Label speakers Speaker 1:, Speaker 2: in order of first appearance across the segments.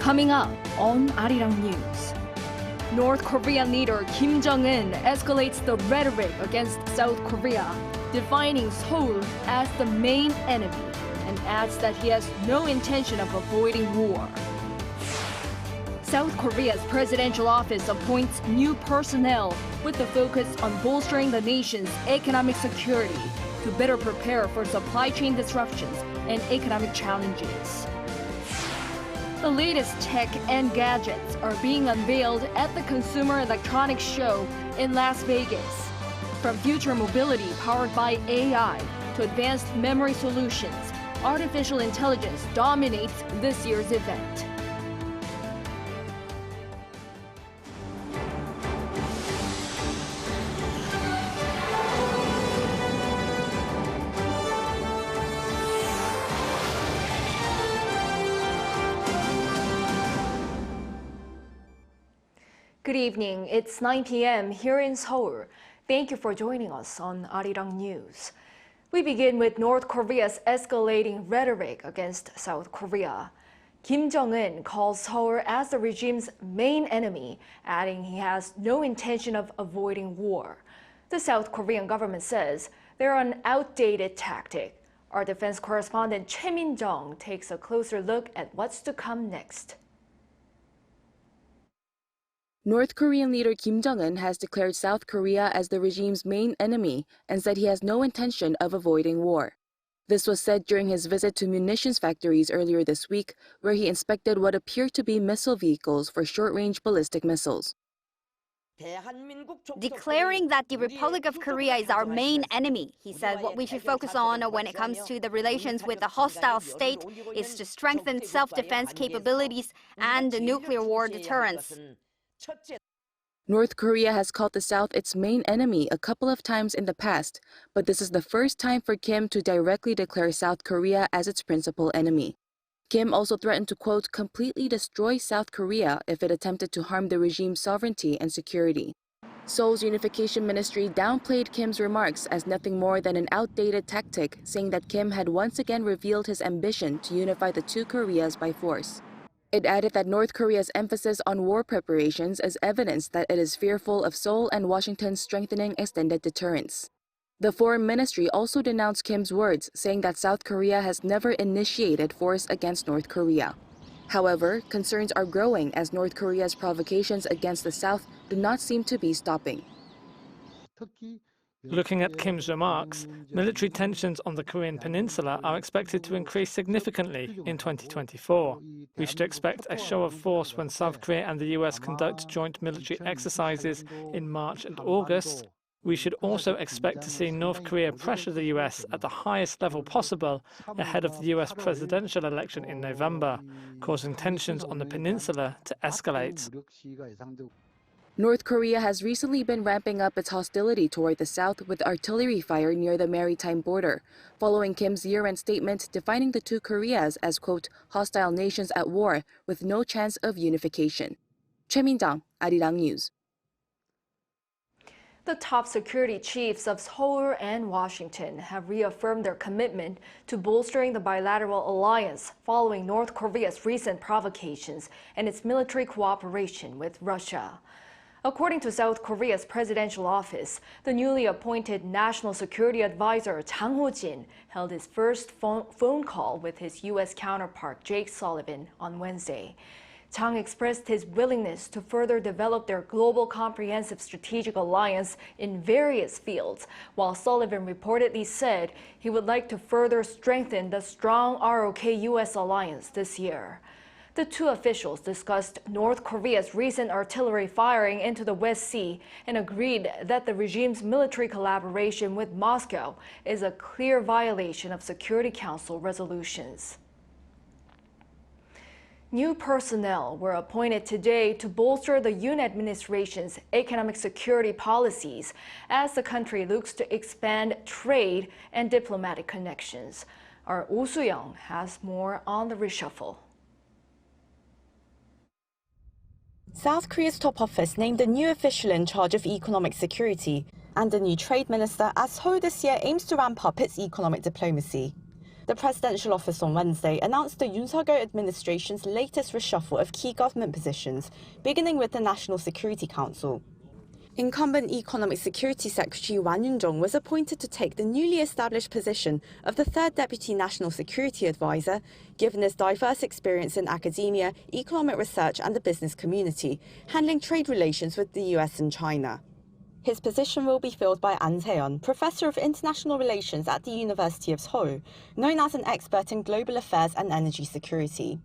Speaker 1: Coming up on Arirang News. North Korean leader Kim Jong-un escalates the rhetoric against South Korea, defining Seoul as the main enemy, and adds that he has no intention of avoiding war. South Korea's presidential office appoints new personnel with the focus on bolstering the nation's economic security to better prepare for supply chain disruptions and economic challenges. The latest tech and gadgets are being unveiled at the Consumer Electronics Show in Las Vegas. From future mobility powered by AI to advanced memory solutions, artificial intelligence dominates this year's event. Good evening. It's 9 p.m. here in Seoul. Thank you for joining us on Arirang News. We begin with North Korea's escalating rhetoric against South Korea. Kim Jong-un calls Seoul as the regime's main enemy, adding he has no intention of avoiding war. The South Korean government says they're an outdated tactic. Our defense correspondent Choi Min-jung takes a closer look at what's to come next.
Speaker 2: North Korean leader Kim Jong-un has declared South Korea as the regime's main enemy and said he has no intention of avoiding war. This was said during his visit to munitions factories earlier this week, where he inspected what appeared to be missile vehicles for short-range ballistic missiles.
Speaker 3: Declaring that the Republic of Korea is our main enemy, he said what we should focus on when it comes to the relations with the hostile state is to strengthen self-defense capabilities and nuclear war deterrence.
Speaker 2: North Korea has called the South its main enemy a couple of times in the past, but this is the first time for Kim to directly declare South Korea as its principal enemy. Kim also threatened to, quote, completely destroy South Korea if it attempted to harm the regime's sovereignty and security. Seoul's Unification Ministry downplayed Kim's remarks as nothing more than an outdated tactic, saying that Kim had once again revealed his ambition to unify the two Koreas by force. It added that North Korea's emphasis on war preparations is evidence that it is fearful of Seoul and Washington's strengthening extended deterrence. The Foreign Ministry also denounced Kim's words, saying that South Korea has never initiated force against North Korea. However, concerns are growing as North Korea's provocations against the South do not seem to be stopping.
Speaker 4: Looking at Kim's remarks, military tensions on the Korean peninsula are expected to increase significantly in 2024. We should expect a show of force when South Korea and the US conduct joint military exercises in March and August. We should also expect to see North Korea pressure the US at the highest level possible ahead of the US presidential election in November, causing tensions on the peninsula to escalate.
Speaker 2: North Korea has recently been ramping up its hostility toward the South with artillery fire near the maritime border, following Kim's year-end statement defining the two Koreas as, quote, hostile nations at war with no chance of unification. Choi Min-jung, Arirang News.
Speaker 1: The top security chiefs of Seoul and Washington have reaffirmed their commitment to bolstering the bilateral alliance following North Korea's recent provocations and its military cooperation with Russia. According to South Korea's presidential office, the newly appointed National Security Advisor Jang Ho-jin held his first phone call with his U.S. counterpart Jake Sullivan on Wednesday. Jang expressed his willingness to further develop their global comprehensive strategic alliance in various fields, while Sullivan reportedly said he would like to further strengthen the strong ROK-US alliance this year. The two officials discussed North Korea's recent artillery firing into the West Sea and agreed that the regime's military collaboration with Moscow is a clear violation of Security Council resolutions. New personnel were appointed today to bolster the Yoon administration's economic security policies as the country looks to expand trade and diplomatic connections. Our Oh Soo-young has more on the reshuffle.
Speaker 5: South Korea's top office named a new official in charge of economic security and a new trade minister as Seoul this year aims to ramp up its economic diplomacy. The presidential office on Wednesday announced the Yoon administration's latest reshuffle of key government positions, beginning with the National Security Council. Incumbent Economic Security Secretary Wan Yun-jong was appointed to take the newly established position of the third Deputy National Security Advisor, given his diverse experience in academia, economic research and the business community, handling trade relations with the US and China. His position will be filled by An Se-yeon, Professor of International Relations at the University of Seoul, known as an expert in global affairs and energy security.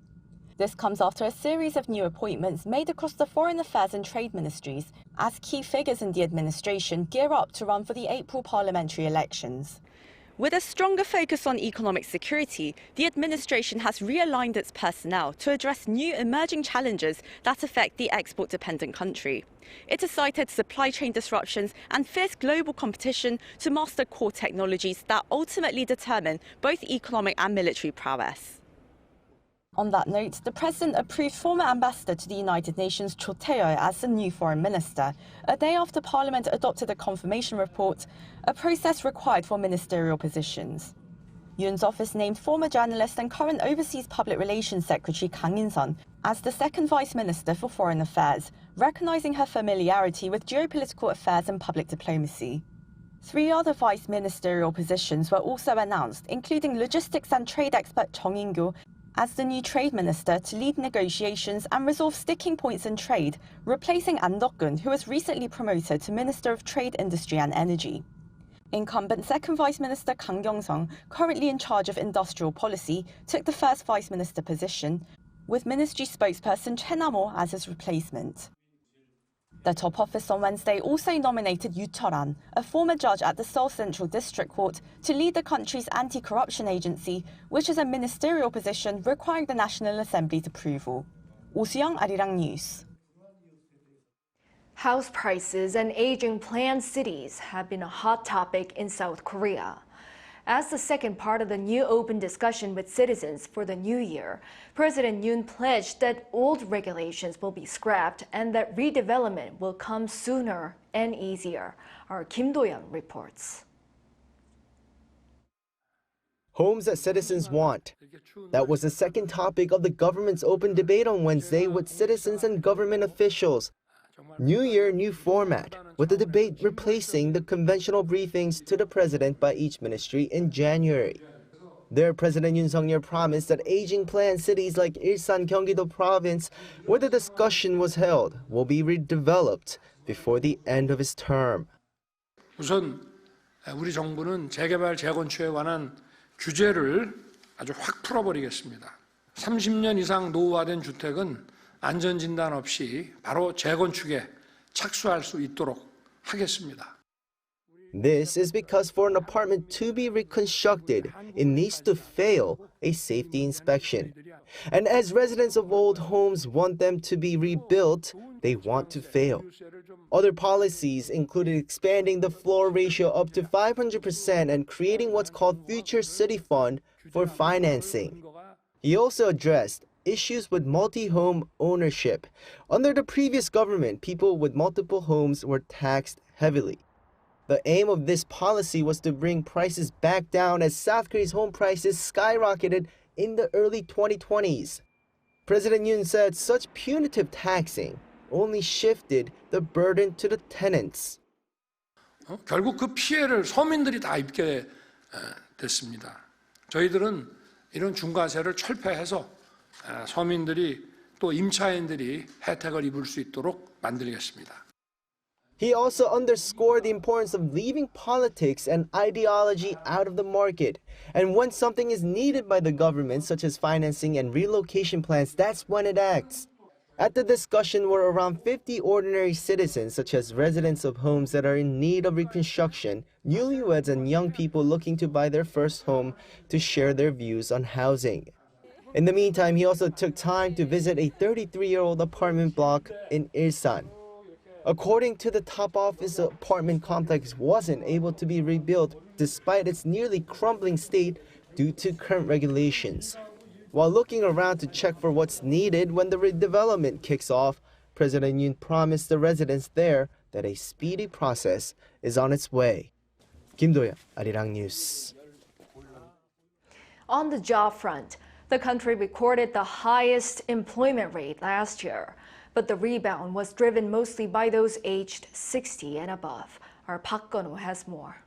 Speaker 5: This comes after a series of new appointments made across the foreign affairs and trade ministries as key figures in the administration gear up to run for the April parliamentary elections. With a stronger focus on economic security, the administration has realigned its personnel to address new emerging challenges that affect the export-dependent country. It has cited supply chain disruptions and fierce global competition to master core technologies that ultimately determine both economic and military prowess. On that note, the president approved former ambassador to the United Nations Cho Tae-yeol as the new foreign minister, a day after Parliament adopted a confirmation report, a process required for ministerial positions. Yoon's office named former journalist and current Overseas Public Relations Secretary Kang In-sun as the second Vice Minister for Foreign Affairs, recognizing her familiarity with geopolitical affairs and public diplomacy. 3 other vice ministerial positions were also announced, including logistics and trade expert Jong In-kyo as the new trade minister to lead negotiations and resolve sticking points in trade, replacing An Deok-gun, who was recently promoted to Minister of Trade, Industry and Energy. Incumbent second Vice Minister Kang Kyung-sung, currently in charge of industrial policy, took the first Vice Minister position, with ministry spokesperson Choi Nam-ho as his replacement. The top office on Wednesday also nominated Yoo Chol-an, a former judge at the Seoul Central District Court, to lead the country's anti-corruption agency, which is a ministerial position requiring the National Assembly's approval. Oh Soo-young, Arirang News.
Speaker 1: House prices and aging planned cities have been a hot topic in South Korea. As the second part of the new open discussion with citizens for the new year, President Yoon pledged that old regulations will be scrapped and that redevelopment will come sooner and easier. Our Kim Do-yeon reports.
Speaker 6: Homes that citizens want. That was the second topic of the government's open debate on Wednesday with citizens and government officials. New year, new format, with the debate replacing the conventional briefings to the president by each ministry in January. There, President Yoon Suk-yeol promised that aging planned cities like Ilsan, Gyeonggi-do province, where the discussion was held, will be redeveloped before the end of his term.
Speaker 7: 우선 우리 정부는 재개발, 재건축에 관한 규제를 아주 확 풀어버리겠습니다. 30년 이상 노후화된 주택은 안전진단 없이 바로 재건축에 착수할 수 있도록 하겠습니다.
Speaker 6: This is because for an apartment to be reconstructed, it needs to fail a safety inspection. And as residents of old homes want them to be rebuilt, they want to fail. Other policies included expanding the floor ratio up to 500% and creating what's called Future City Fund for financing. He also addressed issues with multi-home ownership. Under the previous government, people with multiple homes were taxed heavily. The aim of this policy was to bring prices back down as South Korea's home prices skyrocketed in the early 2020s. President Yoon said such punitive taxing only shifted the burden to the tenants.
Speaker 7: 결국 그 피해를 서민들이 다 입게 됐습니다. 저희들은 이런 중과세를 철폐해서 서민들이 또 임차인들이 혜택을 입을 수 있도록 만들겠습니다.
Speaker 6: He also underscored the importance of leaving politics and ideology out of the market. And when something is needed by the government, such as financing and relocation plans, that's when it acts. At the discussion were around 50 ordinary citizens, such as residents of homes that are in need of reconstruction, newlyweds, and young people looking to buy their first home, to share their views on housing. In the meantime, he also took time to visit a 33-year-old apartment block in Ilsan. According to the top office, the apartment complex wasn't able to be rebuilt despite its nearly crumbling state due to current regulations. While looking around to check for what's needed when the redevelopment kicks off, President Yoon promised the residents there that a speedy process is on its way. Kim Do-yeon, Arirang News.
Speaker 1: On the job front, the country recorded the highest employment rate last year, but the rebound was driven mostly by those aged 60 and above. Our Park Gun-woo has more.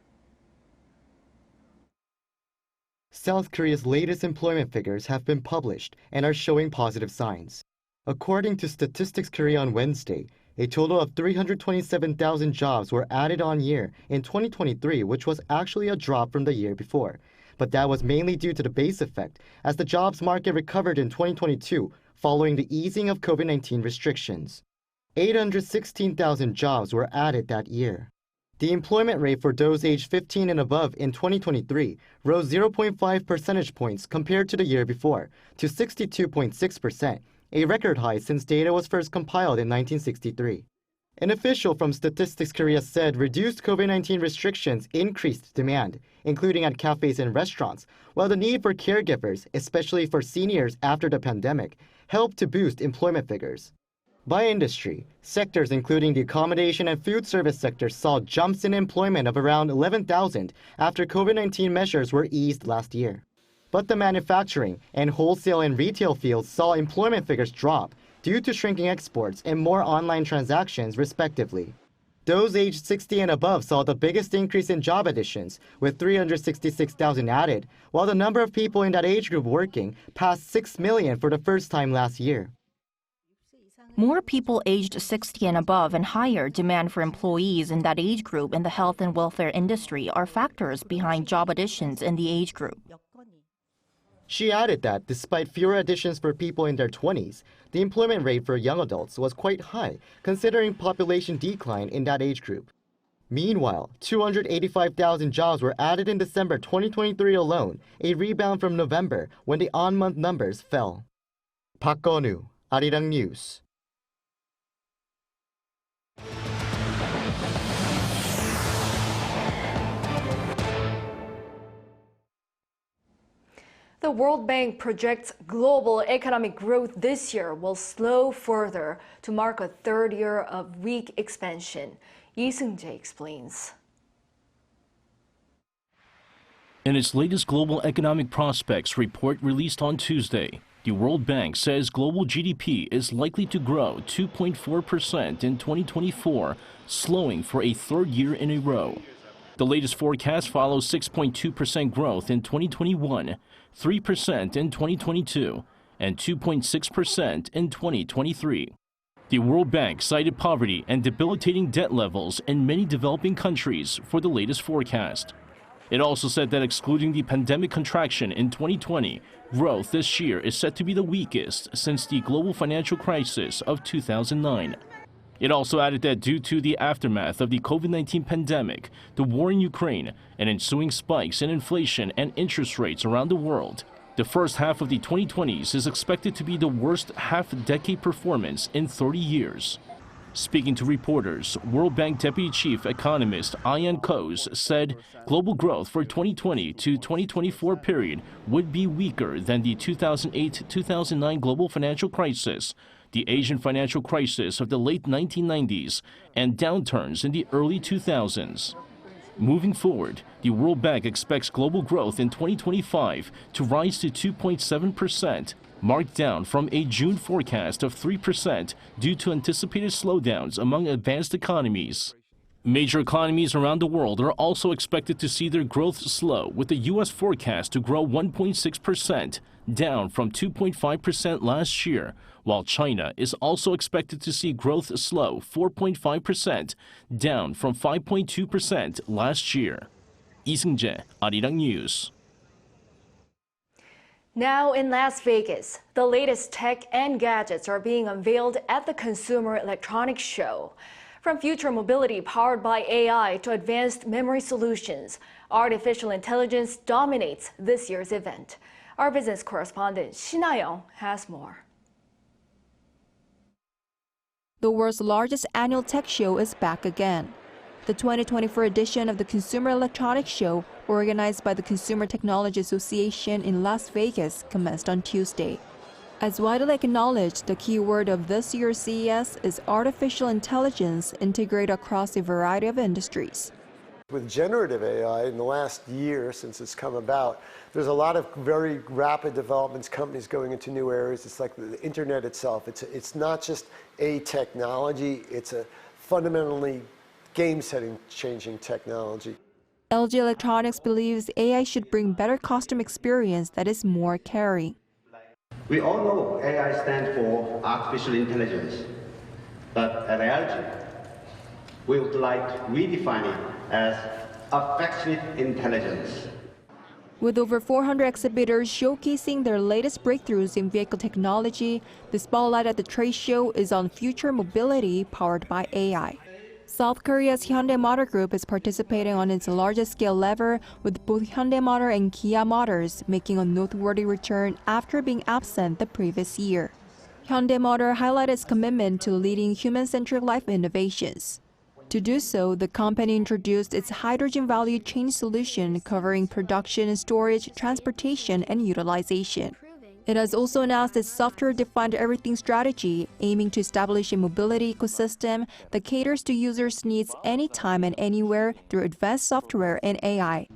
Speaker 8: South Korea's latest employment figures have been published and are showing positive signs. According to Statistics Korea on Wednesday, a total of 327,000 jobs were added on year in 2023, which was actually a drop from the year before. But that was mainly due to the base effect, as the jobs market recovered in 2022 following the easing of COVID-19 restrictions. 816,000 jobs were added that year. The employment rate for those aged 15 and above in 2023 rose 0.5 percentage points compared to the year before, to 62.6%, a record high since data was first compiled in 1963. An official from Statistics Korea said reduced COVID-19 restrictions increased demand, including at cafes and restaurants, while the need for caregivers, especially for seniors after the pandemic, helped to boost employment figures. By industry, sectors including the accommodation and food service sectors saw jumps in employment of around 11,000 after COVID-19 measures were eased last year. But the manufacturing and wholesale and retail fields saw employment figures drop due to shrinking exports and more online transactions, respectively. Those aged 60 and above saw the biggest increase in job additions, with 366,000 added, while the number of people in that age group working passed 6 million for the first time last year.
Speaker 9: More people aged 60 and above and higher demand for employees in that age group in the health and welfare industry are factors behind job additions in the age group.
Speaker 8: She added that despite fewer additions for people in their 20s, the employment rate for young adults was quite high, considering population decline in that age group. Meanwhile, 285,000 jobs were added in December 2023 alone, a rebound from November when the on-month numbers fell. Park Gun-woo, Arirang News.
Speaker 1: The World Bank projects global economic growth this year will slow further to mark a third year of weak expansion. Lee Seung-jae explains.
Speaker 10: In its latest global economic prospects report released on Tuesday, the World Bank says global GDP is likely to grow 2.4% in 2024, slowing for a third year in a row. The latest forecast follows 6.2% growth in 2021, 3% in 2022, and 2.6% in 2023. The World Bank cited poverty and debilitating debt levels in many developing countries for the latest forecast. It also said that excluding the pandemic contraction in 2020, growth this year is set to be the weakest since the global financial crisis of 2009. It also added that due to the aftermath of the COVID-19 pandemic, the war in Ukraine, and ensuing spikes in inflation and interest rates around the world, the first half of the 2020s is expected to be the worst half-decade performance in 30 years. Speaking to reporters, World Bank Deputy Chief Economist Ian Coase said global growth for 2020 to 2024 period would be weaker than the 2008-2009 global financial crisis, the Asian financial crisis of the late 1990s, and downturns in the early 2000s. Moving forward, the World Bank expects global growth in 2025 to rise to 2.7%, marked down from a June forecast of 3% due to anticipated slowdowns among advanced economies. Major economies around the world are also expected to see their growth slow, with the U.S. forecast to grow 1.6%, down from 2.5% last year, while China is also expected to see growth slow 4.5%, down from 5.2% last year. Lee Seung-jae, Arirang News.
Speaker 1: Now in Las Vegas, the latest tech and gadgets are being unveiled at the Consumer Electronics Show. From future mobility powered by AI to advanced memory solutions, artificial intelligence dominates this year's event. Our business correspondent Shin Ha-young has more.
Speaker 11: The world's largest annual tech show is back again. The 2024 edition of the Consumer Electronics Show, organized by the Consumer Technology Association in Las Vegas, commenced on Tuesday. As widely acknowledged, the key word of this year's CES is artificial intelligence integrated across a variety of industries.
Speaker 12: With generative AI, in the last year since it's come about, there's a lot of very rapid developments, companies going into new areas. It's like the internet itself. It's not just a technology, it's a fundamentally game-setting changing technology.
Speaker 11: LG Electronics believes AI should bring better customer experience that is more caring.
Speaker 13: We all know AI stands for artificial intelligence, but at LG, we would like to redefine it as affectionate intelligence.
Speaker 11: With over 400 exhibitors showcasing their latest breakthroughs in vehicle technology, the spotlight at the trade show is on future mobility powered by AI. South Korea's Hyundai Motor Group is participating on its largest scale ever, with both Hyundai Motor and Kia Motors making a noteworthy return after being absent the previous year. Hyundai Motor highlighted its commitment to leading human-centric life innovations. To do so, the company introduced its hydrogen value chain solution covering production, storage, transportation, and utilization. It has also announced its software-defined everything strategy, aiming to establish a mobility ecosystem that caters to users' needs anytime and anywhere through advanced software and AI.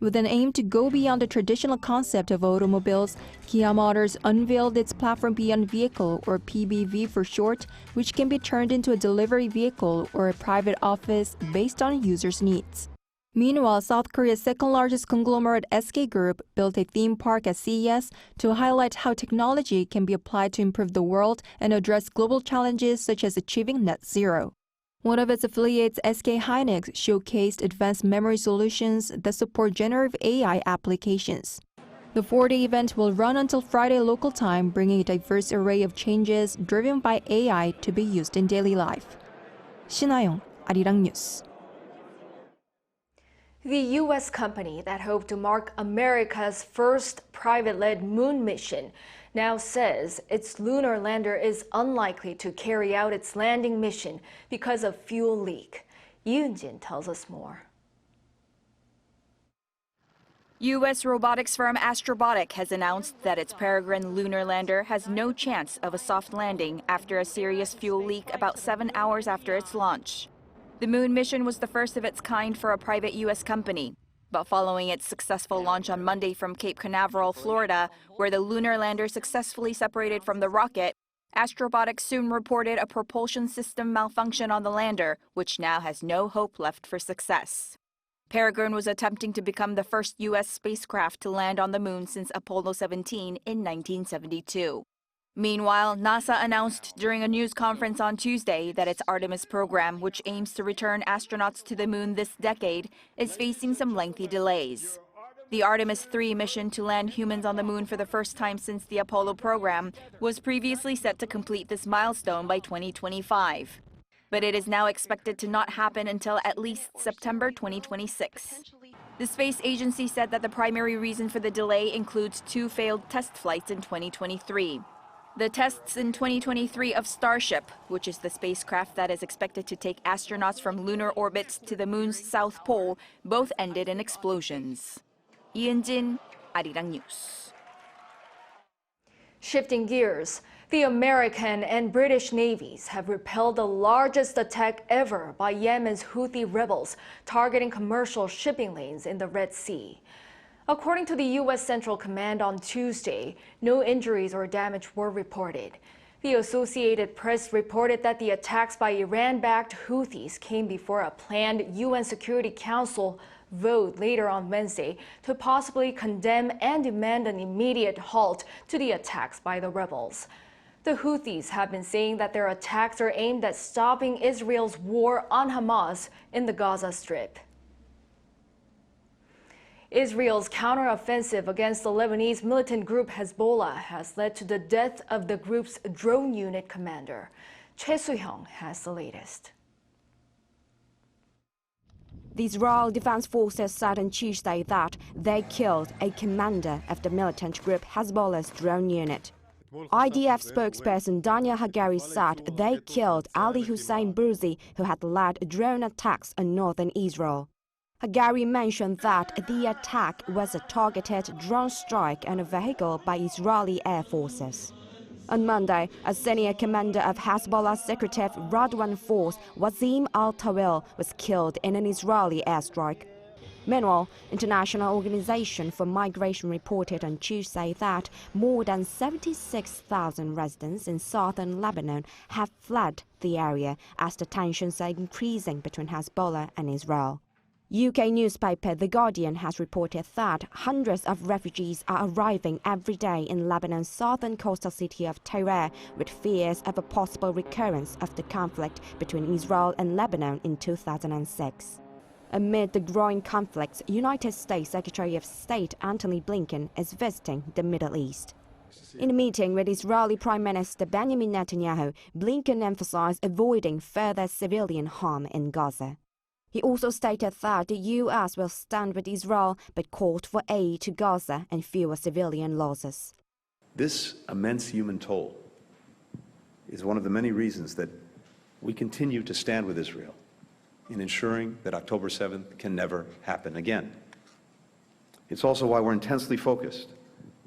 Speaker 11: With an aim to go beyond the traditional concept of automobiles, Kia Motors unveiled its Platform Beyond Vehicle, or PBV for short, which can be turned into a delivery vehicle or a private office based on users' needs. Meanwhile, South Korea's second-largest conglomerate SK Group built a theme park at CES to highlight how technology can be applied to improve the world and address global challenges such as achieving net zero. One of its affiliates, SK Hynix, showcased advanced memory solutions that support generative AI applications. The 4-day event will run until Friday local time, bringing a diverse array of changes driven by AI to be used in daily life. 신하영, Arirang News.
Speaker 1: The U.S. company that hoped to mark America's first private-led moon mission now says its lunar lander is unlikely to carry out its landing mission because of fuel leak. Yoon tells us more.
Speaker 14: U.S. robotics firm Astrobotic has announced that its Peregrine lunar lander has no chance of a soft landing after a serious fuel leak about 7 hours after its launch. The moon mission was the first of its kind for a private U.S. company. But following its successful launch on Monday from Cape Canaveral, Florida, where the lunar lander successfully separated from the rocket, Astrobotic soon reported a propulsion system malfunction on the lander, which now has no hope left for success. Peregrine was attempting to become the first U.S. spacecraft to land on the moon since Apollo 17 in 1972. Meanwhile, NASA announced during a news conference on Tuesday that its Artemis program, which aims to return astronauts to the moon this decade, is facing some lengthy delays. The Artemis 3 mission to land humans on the moon for the first time since the Apollo program was previously set to complete this milestone by 2025. But it is now expected to not happen until at least September 2026. The space agency said that the primary reason for the delay includes 2 failed test flights in 2023. The tests in 2023 of Starship, which is the spacecraft that is expected to take astronauts from lunar orbits to the moon's south pole, both ended in explosions. Yoon, Arirang News.
Speaker 1: Shifting gears, the American and British navies have repelled the largest attack ever by Yemen's Houthi rebels targeting commercial shipping lanes in the Red Sea. According to the U.S. Central Command on Tuesday, no injuries or damage were reported. The Associated Press reported that the attacks by Iran-backed Houthis came before a planned UN Security Council vote later on Wednesday to possibly condemn and demand an immediate halt to the attacks by the rebels. The Houthis have been saying that their attacks are aimed at stopping Israel's war on Hamas in the Gaza Strip. Israel's counteroffensive against the Lebanese militant group Hezbollah has led to the death of the group's drone unit commander. Choi Soo-hyung has the latest.
Speaker 15: The Israel Defense Forces said on Tuesday that they killed a commander of the militant group Hezbollah's drone unit. IDF spokesperson Daniel Hagari said they killed Ali Hussein Bouzi, who had led drone attacks on northern Israel. Hagari mentioned that the attack was a targeted drone strike on a vehicle by Israeli air forces. On Monday, a senior commander of Hezbollah's secretive Radwan force, Wazim al-Tawil, was killed in an Israeli airstrike. Meanwhile, International Organization for Migration reported on Tuesday that more than 76,000 residents in southern Lebanon have fled the area as the tensions are increasing between Hezbollah and Israel. UK newspaper The Guardian has reported that hundreds of refugees are arriving every day in Lebanon's southern coastal city of Tyre, with fears of a possible recurrence of the conflict between Israel and Lebanon in 2006. Amid the growing conflicts, United States Secretary of State Antony Blinken is visiting the Middle East. In a meeting with Israeli Prime Minister Benjamin Netanyahu, Blinken emphasized avoiding further civilian harm in Gaza. He also stated that the U.S. will stand with Israel but called for aid to Gaza and fewer civilian losses.
Speaker 16: This immense human toll is one of the many reasons that we continue to stand with Israel in ensuring that October 7th can never happen again. It's also why we're intensely focused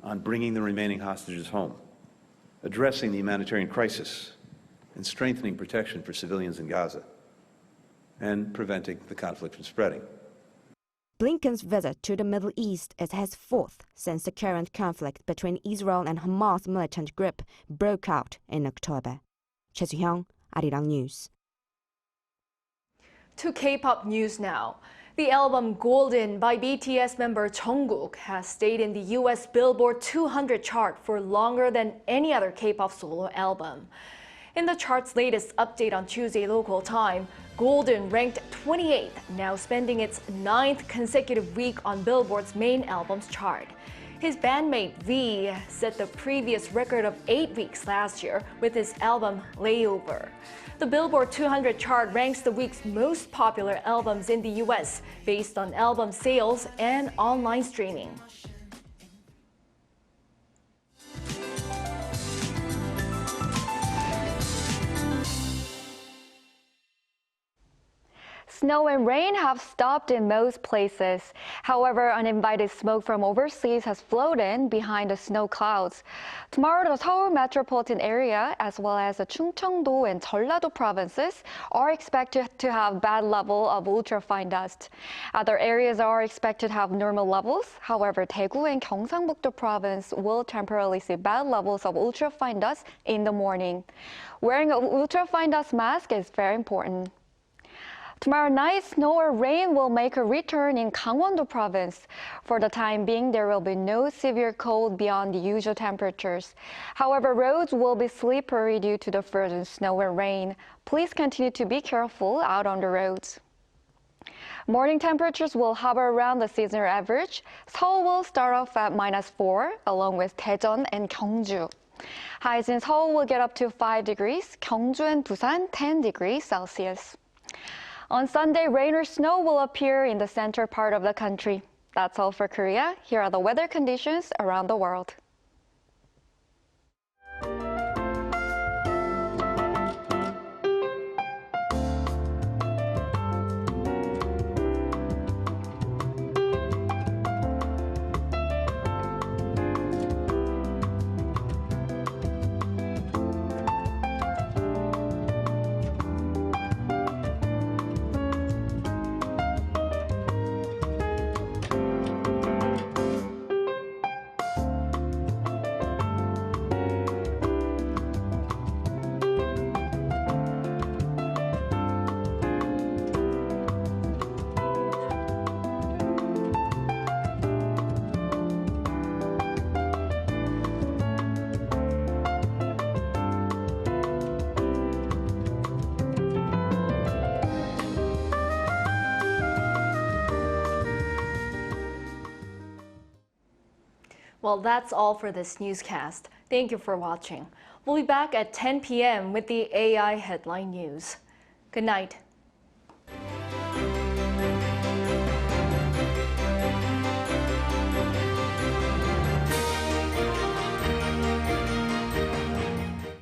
Speaker 16: on bringing the remaining hostages home, addressing the humanitarian crisis, and strengthening protection for civilians in Gaza, and preventing the conflict from spreading.
Speaker 15: Blinken's visit to the Middle East is his fourth since the current conflict between Israel and Hamas militant group broke out in October. Choi Soo-hyung, Arirang News.
Speaker 1: To K-pop news now. The album Golden by BTS member Jong-un has stayed in the US Billboard 200 chart for longer than any other K-pop solo album. In the chart's latest update on Tuesday local time, Golden ranked 28th, now spending its 9th consecutive week on Billboard's main albums chart. His bandmate V set the previous record of 8 weeks last year with his album Layover. The Billboard 200 chart ranks the week's most popular albums in the US based on album sales and online streaming.
Speaker 17: Snow and rain have stopped in most places. However, uninvited smoke from overseas has flowed in behind the snow clouds. Tomorrow, the Seoul metropolitan area, as well as the Chungcheongdo and Jeollado provinces, are expected to have bad level of ultrafine dust. Other areas are expected to have normal levels. However, Daegu and Gyeongsangbuk-do province will temporarily see bad levels of ultrafine dust in the morning. Wearing an ultrafine dust mask is very important. Tomorrow night, snow or rain will make a return in Gangwon-do province. For the time being, there will be no severe cold beyond the usual temperatures. However, roads will be slippery due to the frozen snow and rain. Please continue to be careful out on the roads. Morning temperatures will hover around the seasonal average. Seoul will start off at -4, along with Daejeon and Gyeongju. Highs in Seoul will get up to 5 degrees, Gyeongju and Busan 10 degrees Celsius. On Sunday, rain or snow will appear in the center part of the country. That's all for Korea. Here are the weather conditions around the world.
Speaker 1: Well, that's all for this newscast. Thank you for watching. We'll be back at 10 p.m. with the AI headline news. Good night.